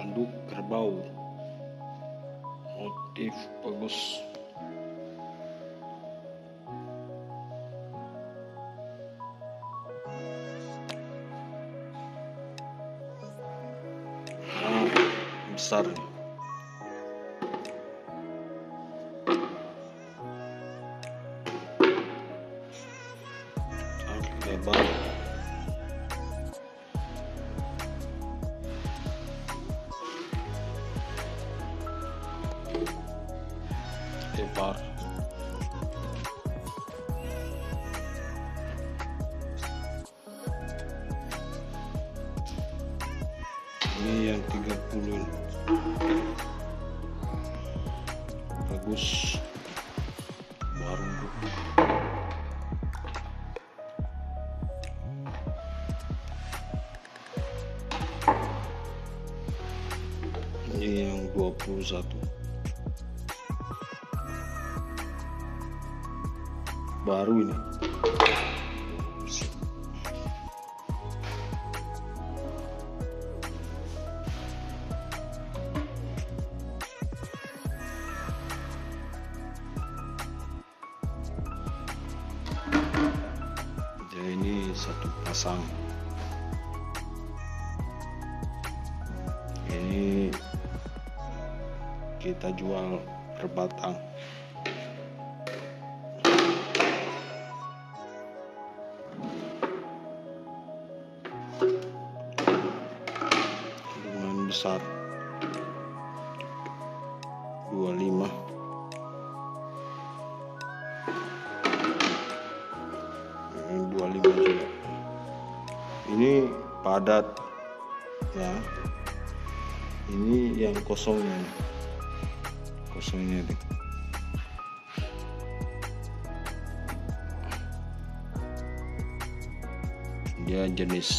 anduk kerbau, motif bagus. Besar nih. Lebar. Lebar. Ini yang 30 ini. Bagus, baru. Ini yang 21 baru ini. Jadi ini satu pasang. Ini kita jual per batang. Lumayan besar, 25. Ini 25 juga. Ini padat ya. Ini yang kosongnya nih. Kosongnya nih. Dia jenis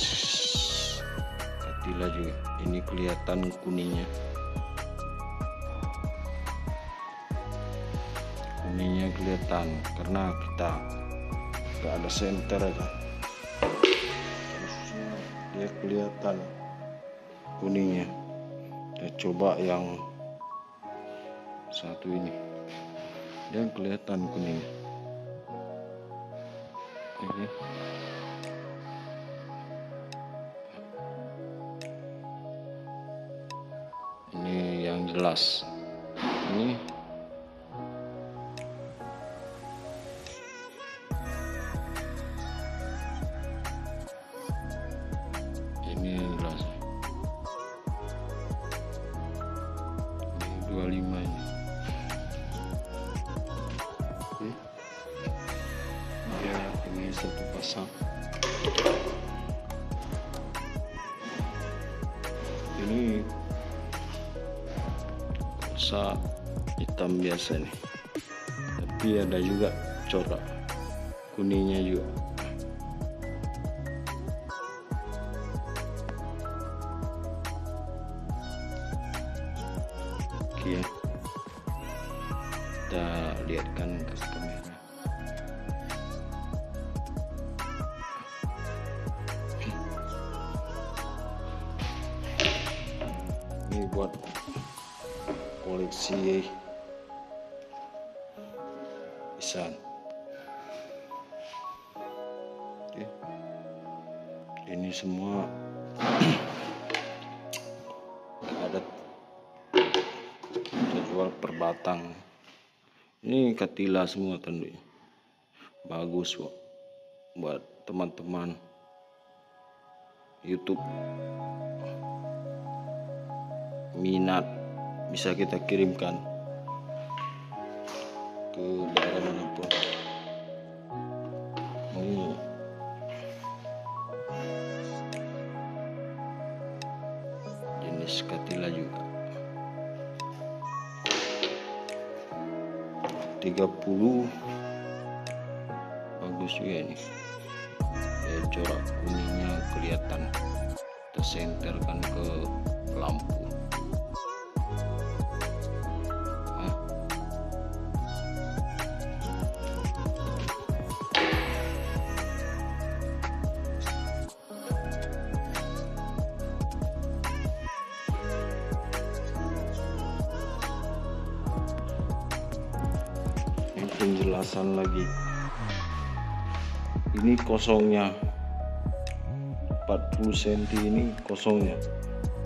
katila juga. Ini kelihatan kuningnya. Kuningnya kelihatan karena kita nggak ada senter ya. Terusnya dia kelihatan kuningnya. Kita coba yang satu ini, dia kelihatan kuning. Ini yang jelas. Ini yang jelas. Ini 25 ini. Ya, ini satu pasang. Ini korsa hitam biasa nih, tapi ada juga corak kuningnya juga. Oke, kita lihatkan ke kamera. Ini buat koleksi isan. Oke. Ini semua ada jual per batang. Ini katila semua tanduknya. Bagus kok buat teman-teman YouTube. Minat bisa kita kirimkan ke daerah manapun. Ini jenis katila juga. 30 bagus juga ini. Corak kuningnya kelihatan, tersenterkan ke lampu. penjelasan lagi. Ini kosongnya 40 cm, ini kosongnya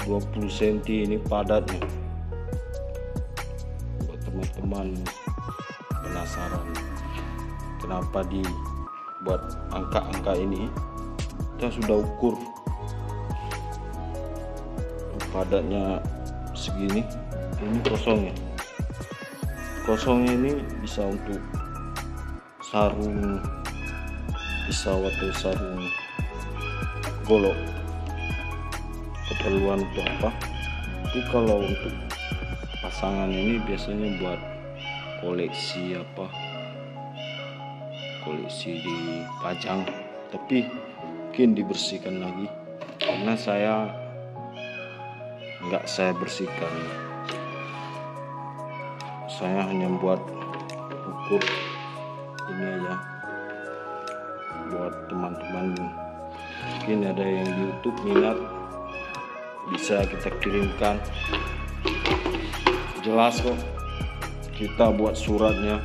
20 cm, ini padatnya. Buat teman-teman penasaran kenapa dibuat angka-angka ini, kita sudah ukur padatnya segini. Ini kosongnya ini bisa untuk sarung pisau atau sarung golok, keperluan untuk apa. Tapi kalau untuk pasangan ini biasanya buat koleksi koleksi dipajang, tapi mungkin dibersihkan lagi karena saya bersihkan. Saya hanya buat ukur ini aja buat teman-teman. Mungkin ada yang di YouTube minat, bisa kita kirimkan. Jelas kok, kita buat suratnya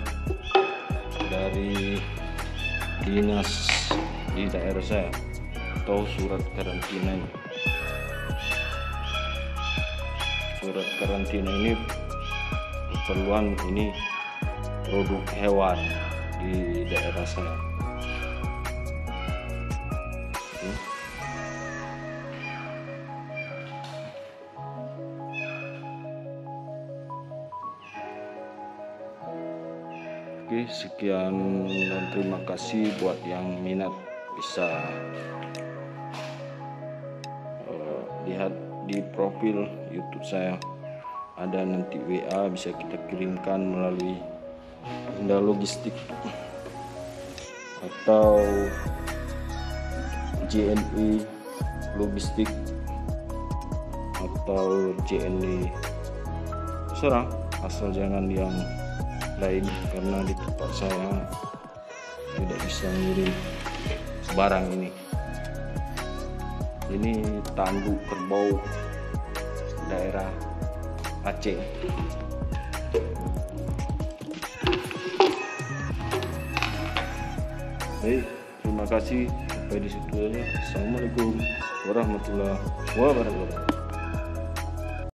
dari dinas di daerah saya atau surat karantina ini. Surat karantina ini keperluan ini produk hewan di daerah saya. Oke, sekian dan terima kasih buat yang minat. Bisa lihat di profil YouTube saya, ada nanti WA, bisa kita kirimkan melalui Indah Logistik atau JNE Logistik atau JNE Serang, asal jangan yang lain, karena di tempat saya tidak bisa ngirim barang ini. Ini tanduk kerbau daerah Aceh. Baik, terima kasih. Sampai di situ aja. Assalamualaikum warahmatullahi wabarakatuh.